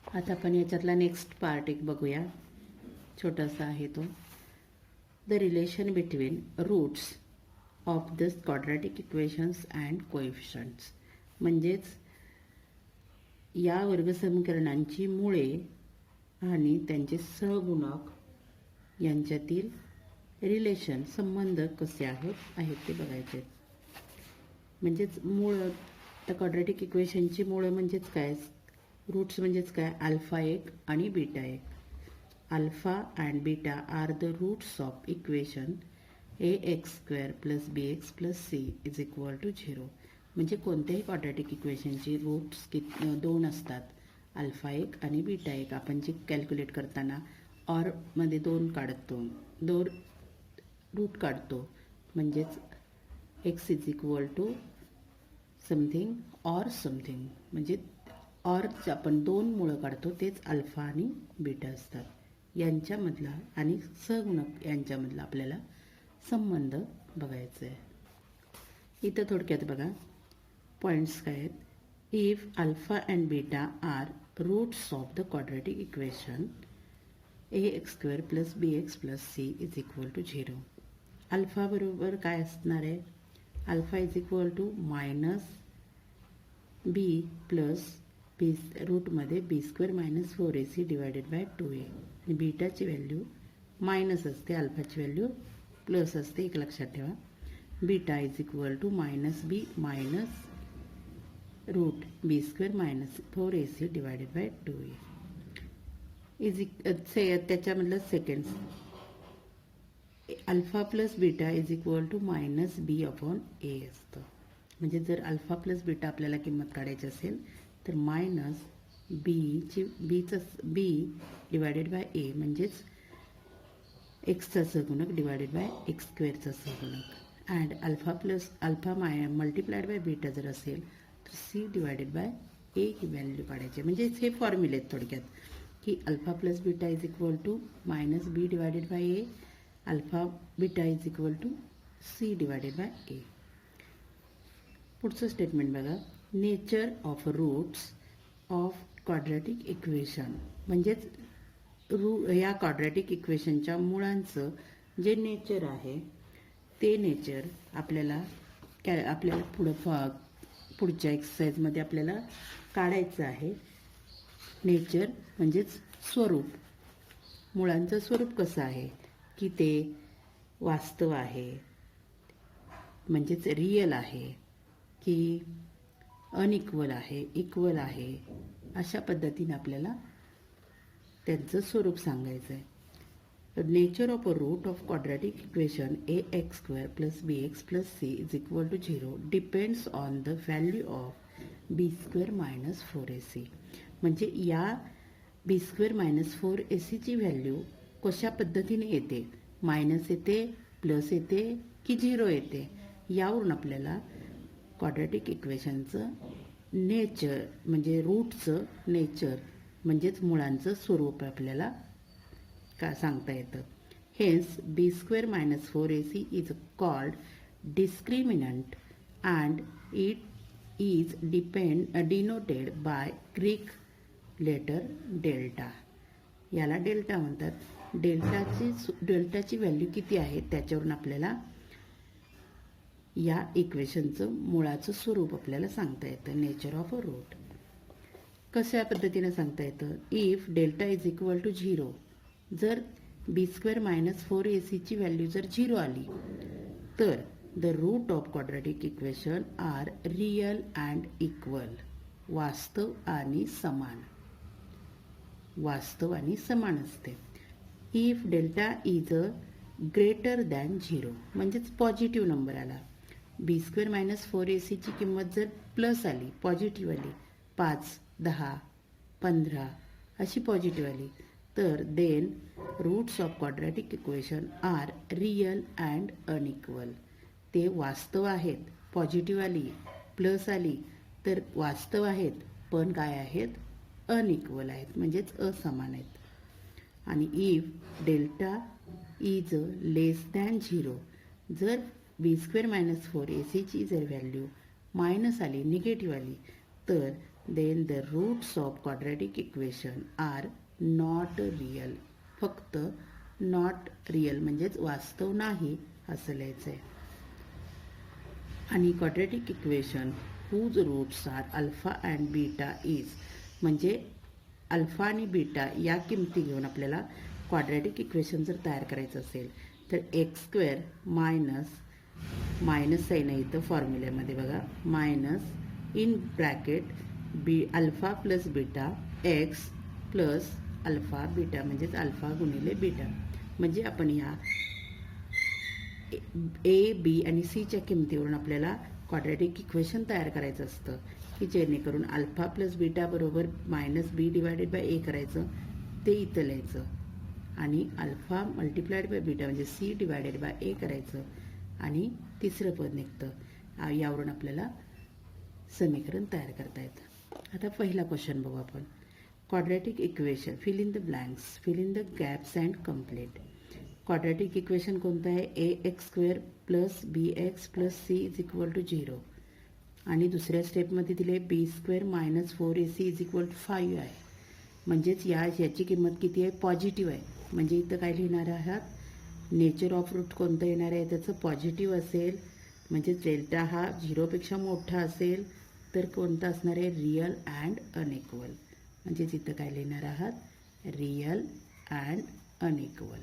आता आपण याच्यातला नेक्स्ट पार्ट एक बघूया, छोटासा आहे तो. The relation between roots of the quadratic equations and coefficients. म्हणजेच या वर्गसमीकरणांची मुळे आणि त्यांचे सहगुणक यांच्यातील रिलेशन संबंध कसे आहेत ते बघायचे. म्हणजेच मूळ, तर क्वाड्रॅटिक इक्वेशनची मुळं म्हणजेच काय, रूट्स म्हणजेच काय, अल्फा एक आणि बीटा एक. Alpha and beta are the roots of equation ax² + bx + c = 0. म्हणजे कोणत्याही क्वाड्रॅटिक इक्वेशनची रूट्स 2 असतात, अल्फा एक आणि बीटा एक. आपण जे कॅल्क्युलेट करताना मध्ये 2 काढतो, 2 रूट काढतो, म्हणजेच x = समथिंग ऑर समथिंग. म्हणजे ऑरचे आपण 2 मुळं काढतो, तेच अल्फा आणि बीटा असतात. यांच्यामधला आणि सहगुणक यांच्यामधला आपल्याला संबंध बघायचा आहे. इथं थोडक्यात बघा पॉईंट्स काय आहेत. If alpha and beta are roots of the quadratic equation ax² + bx + c = 0. Alpha बरोबर काय असणार आहे, alpha = -b + b रूटमध्ये b² - 4ac / 2a. आणि बीटाची व्हॅल्यू मायनस असते, अल्फाची व्हॅल्यू प्लस असते, एक लक्षात ठेवा. Beta -b - √b² - 4ac / 2a त्याच्यामधलं seconds. Alpha plus beta -b/a असतं. म्हणजे जर अल्फा प्लस बीटा आपल्याला किंमत काढायची असेल तर -b/a म्हणजेच एक्सचा सहगुणक /x² चा सहगुणक. And alpha multiplied by beta जर असेल तर c/a ही व्हॅल्यू काढायची. म्हणजे हे फॉर्म्युले आहेत थोडक्यात, की alpha plus beta -b/a, alpha beta c/a. पुढचं स्टेटमेंट बघा. Nature of roots of quadratic equation. म्हणजेच या क्वाड्रॅटिक इक्वेशनच्या मुळांचं जे नेचर आहे ते नेचर आपल्याला पुढच्या एक्सरसाइजमध्ये आपल्याला काढायचं आहे. नेचर म्हणजेच स्वरूप, मुळांचं स्वरूप कसं आहे, की ते वास्तव आहे, म्हणजेच रियल आहे, की अनइक्वल आहे, इक्वल आहे, अशा पद्धतीने आपल्याला त्यांचं स्वरूप सांगायचं आहे. Nature of a route of quadratic equation ax² + bx + c = 0 depends on the value of b² - 4ac. म्हणजे या b² - 4ac ची व्हॅल्यू कशा पद्धतीने येते, मायनस येते, प्लस येते की 0 येते, यावरून आपल्याला क्वाड्रॅटिक इक्वेशनचं नेचर म्हणजे रूटचं नेचर म्हणजेच मुळांचं स्वरूप आपल्याला का सांगता येतं. Hence b² - 4ac is called discriminant and it is denoted by Greek letter delta. याला डेल्टा म्हणतात. डेल्टाची व्हॅल्यू किती आहे त्याच्यावरून आपल्याला या इक्वेशनचं मुळाचं स्वरूप आपल्याला सांगता येतं. नेचर ऑफ अ रूट कशा पद्धतीने सांगता येतं. इफ डेल्टा = 0, जर b² - 4ac ची व्हॅल्यू जर 0 आली तर the root of quadratic equation are real and equal. वास्तव आणि समान असते. If delta is greater than 0 म्हणजेच पॉझिटिव्ह नंबर आला, b² - 4ac ची किंमत जर प्लस आली, पॉझिटिव्ह आली, 5, 10, 15 अशी पॉझिटिव्ह आली, तर then roots of quadratic equation are real and unequal. ते वास्तव आहेत, पॉझिटिव्ह आली, प्लस आली तर वास्तव आहेत, पण काय आहेत, अनइक्वल आहेत, म्हणजेच असमान आहेत. आणि if delta is less than 0, जर b² - 4ac ची जर व्हॅल्यू मायनस आली, निगेटिव्ह आली, तर then the roots of quadratic equation are not real. फक्त नॉट रियल म्हणजेच वास्तव नाही असं लिहायचं आहे. आणि quadratic equation whose roots are alpha and beta is, म्हणजे अल्फा आणि बीटा या किमती घेऊन आपल्याला क्वाड्रॅटिक इक्वेशन जर तयार करायचं असेल तर एक्स स्क्वेअर मायनस साईन आहे इथं फॉर्म्युल्यामध्ये बघा, minus in bracket alpha plus beta x plus alpha beta म्हणजेच अल्फा गुणिले बीटा. म्हणजे आपण या ए बी आणि सीच्या किमतीवरून आपल्याला क्वाड्रॅटिक इक्वेशन तयार करायचं असतं की जेणेकरून अल्फा प्लस बीटा बरोबर मायनस बी डिवायडेड बाय ए करायचं, ते इथं लिहायचं आणि अल्फा मल्टिप्लाइड बाय बीटा म्हणजे सी डिवायडेड बाय ए करायचं आणि तिसरं पद निघतं. यावरून आपल्याला समीकरण तयार करता येतं. आता पहिला क्वेश्चन बघू आपण. Quadratic equation fill in the blanks, fill in the gaps and complete. Quadratic equation कोणतं आहे? A x square plus b x plus c is equal to 0 आणि दुसऱ्या स्टेपमध्ये दिले b square minus 4ac is equal to 5 आहे. म्हणजेच याची किंमत किती आहे? पॉझिटिव्ह आहे. म्हणजे इथं काय लिहिणार आहात? नेचर ऑफ रूट कोणतं येणार आहे? त्याचं पॉझिटिव्ह असेल म्हणजे डेल्टा हा 0पेक्षा मोठा असेल तर कोणतं असणार आहे? Real and unequal. म्हणजेच इथं काय लिहिणार आहात? Real and unequal.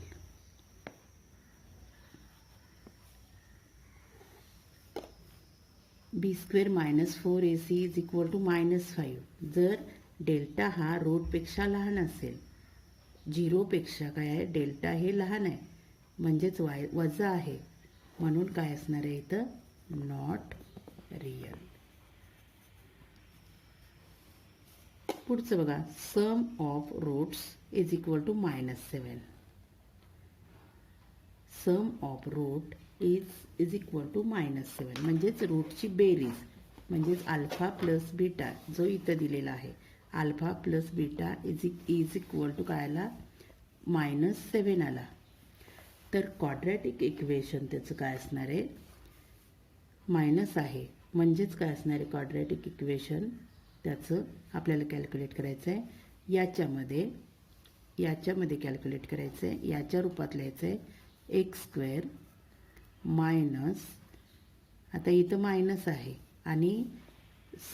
B square minus 4ac is equal to -5. जर डेल्टा हा रूटपेक्षा लहान असेल, 0पेक्षा काय आहे? डेल्टा हे लहान आहे म्हणजेच वजा आहे, म्हणून काय असणार आहे इथं? Not real. पुढचं बघा, sum of roots is equal to -7. Sum of root is equal to -7 म्हणजेच रूटची बेरीज म्हणजेच अल्फा प्लस बीटा जो इथं दिलेला आहे, alpha plus beta is equal to काय आला? -7 आला. तर क्वाड्रॅटिक इक्वेशन त्याचं काय असणार आहे? मायनस आहे म्हणजेच काय असणार आहे? क्वाड्रॅटिक इक्वेशन त्याचं आपल्याला कॅल्क्युलेट करायचं आहे. याच्यामध्ये कॅल्क्युलेट करायचं आहे, याच्या रूपात लिहायचं आहे एक्स स्क्वेअर मायनस, आता इथं मायनस आहे आणि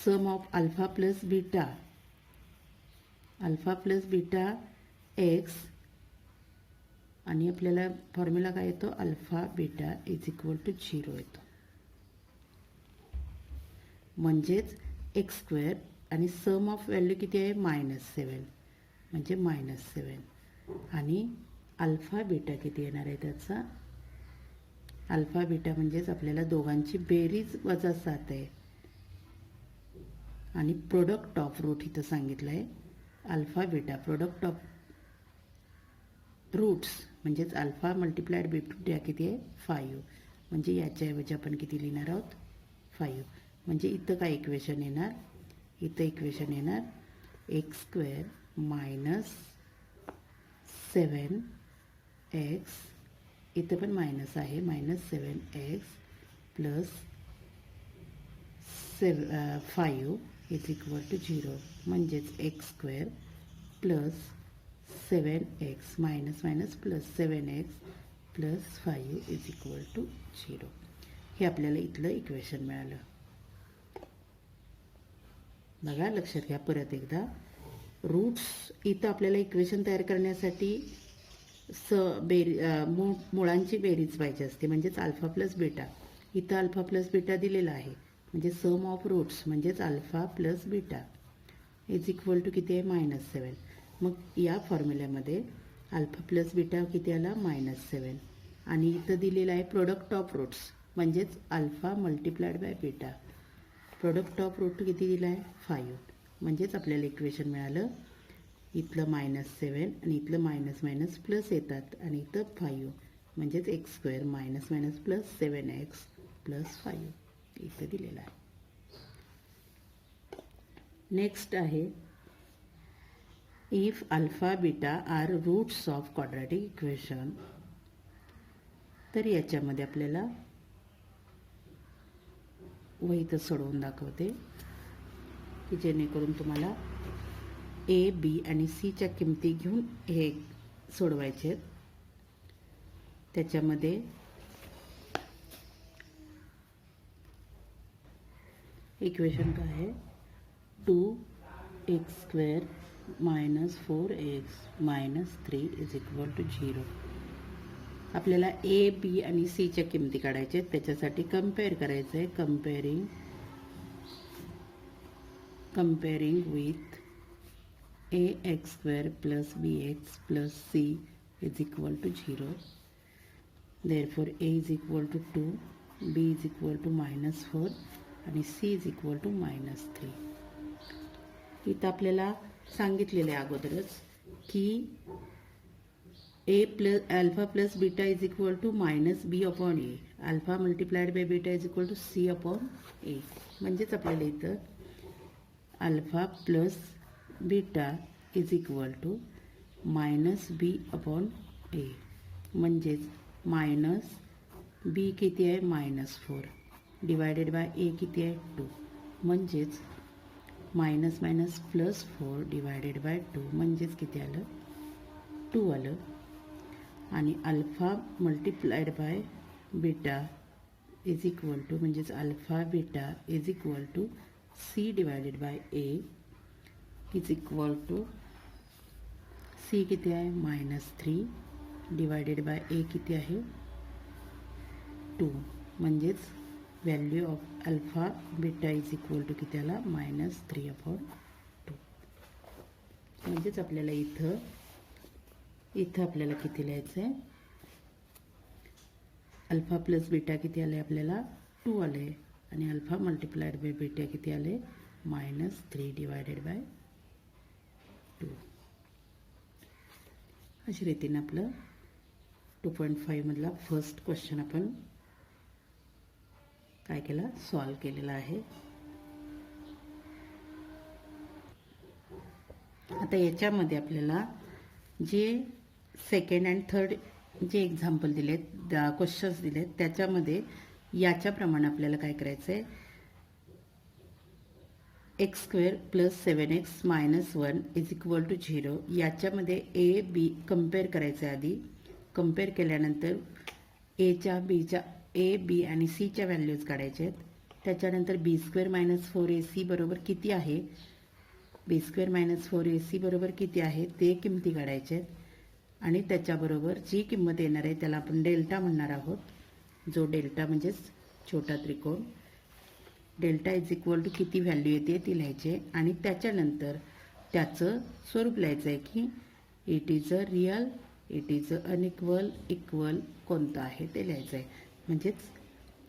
sum of alpha plus beta x आणि आपल्याला फॉर्म्युला काय येतो? Alpha beta is equal to 0 येतो. म्हणजेच एक्स स्क्वेअर आणि सम ऑफ व्हॅल्यू किती आहे? -7 म्हणजे -7 आणि अल्फा बीटा किती येणार आहे त्याचा? अल्फा बीटा म्हणजेच आपल्याला दोघांची बेरीज -7 आहे आणि प्रोडक्ट ऑफ रूट इथं सांगितलं आहे. Alpha beta product of roots म्हणजेच अल्फा मल्टिप्लाइड बीटा किती आहे? 5. म्हणजे याच्याऐवजी आपण किती लिहिणार आहोत? 5. म्हणजे इथं काय इक्वेशन येणार? इथं इक्वेशन येणार एक्स स्क्वेअर मायनस 7x, इथं पण मायनस आहे, -7x plus 5 is equal to 0. म्हणजेच X square plus 7x minus plus 7x plus 5 is equal to 0. हे आपल्याला इथलं इक्वेशन मिळालं. बघा, लक्षात घ्या परत एकदा. रूट्स इथं आपल्याला इक्वेशन तयार करण्यासाठी मुळांची बेरीज पाहिजे असते म्हणजेच अल्फा प्लस बीटा. इथं अल्फा प्लस बीटा दिलेला आहे म्हणजे सम ऑफ रूट्स म्हणजेच alpha plus beta is equal to किती आहे? -7. मग या फॉर्म्युल्यामध्ये अल्फा प्लस बीटा किती आला? -7 आणि इथं दिलेलं आहे प्रोडक्ट ऑफ रूट्स म्हणजेच alpha multiplied by beta. Product of root किती दिला आहे? 5. म्हणजेच आपल्याला इक्वेशन मिळालं इथलं -7 आणि इथलं मायनस प्लस येतात आणि इथं 5 म्हणजेच X square minus plus 7x plus 5 इथं दिलेलं आहे. नेक्स्ट आहे if alpha beta are roots of quadratic equation. तर याच्यामध्ये आपल्याला वहीत सोडवून दाखवते. की जेणेकरून तुम्हाला ए बी आणि सीच्या किमती घेऊन हे सोडवायचे आहेत. त्याच्यामध्ये इक्वेशन काय आहे, 2x² - 4x - 3 = 0. आपल्याला ए बी आणि सीच्या किमती काढायच्या आहेत. त्याच्यासाठी कंपेअर करायचं आहे. comparing with ax² + bx + c = 0. Therefore a = 2, b = -4 आणि c = -3. इथं आपल्याला सांगितलेलं आहे अगोदरच की alpha plus beta = -b/a. Alpha multiplied by beta = c/a. म्हणजेच आपल्याला इथं अल्फा प्लस बीटा = -b/a. म्हणजेच मायनस बी किती आहे, -4 डिवायडेड बाय ए किती आहे, 2. म्हणजेच -4 डिवायडेड बाय 2 म्हणजेच किती आलं, 2 आलं. आणि अल्फा मल्टिप्लाइड बाय बीटा म्हणजेच alpha beta = c divided by A c किती आहे, -3 डिवायडेड बाय ए किती आहे, 2. म्हणजेच व्हॅल्यू ऑफ अल्फा बीटा किती आला, -3/2. म्हणजेच आपल्याला इथं आपल्याला किती लिहायचं आहे, अल्फा प्लस बीटा किती आले, आपल्याला 2 आले. आणि अल्फा मल्टिप्लाइड बाय बीटा किती आले, -3 डिवायडेड बाय 2. अशा रीतीने आपलं 2.5 मधला फर्स्ट क्वेश्चन आपण काय केला, सॉल्व केलेला आहे. आता याच्यामध्ये आपल्याला जे सेकंड अँड थर्ड जे एक्झाम्पल दिलेत, क्वेश्चन्स दिलेत, त्याच्यामध्ये याच्याप्रमाणे आपल्याला काय करायचं आहे, x² + 7x - 1 = 0. याच्यामध्ये ए बी कंपेअर करायचं आहे. आधी कंपेअर केल्यानंतर ए बी आणि सीच्या व्हॅल्यूज काढायच्या आहेत. त्याच्यानंतर b² - 4ac बरोबर किती आहे, b² - 4ac बरोबर किती आहे ते किमती काढायच्या आहेत. आणि त्याच्याबरोबर जी किंमत येणार आहे त्याला आपण डेल्टा म्हणणार आहोत. जो डेल्टा म्हणजेच छोटा त्रिकोण, डेल्टा = किती व्हॅल्यू येते ती लिहायची. आणि त्याच्यानंतर त्याचं स्वरूप लिहायचं आहे की it is a real, it is a unequal, equal कोणतं आहे ते लिहायचं आहे. म्हणजेच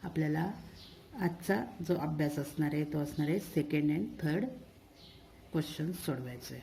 आपल्याला आजचा जो अभ्यास असणार आहे तो असणार आहे सेकंड अँड थर्ड क्वेश्चन सोडवायचं आहे.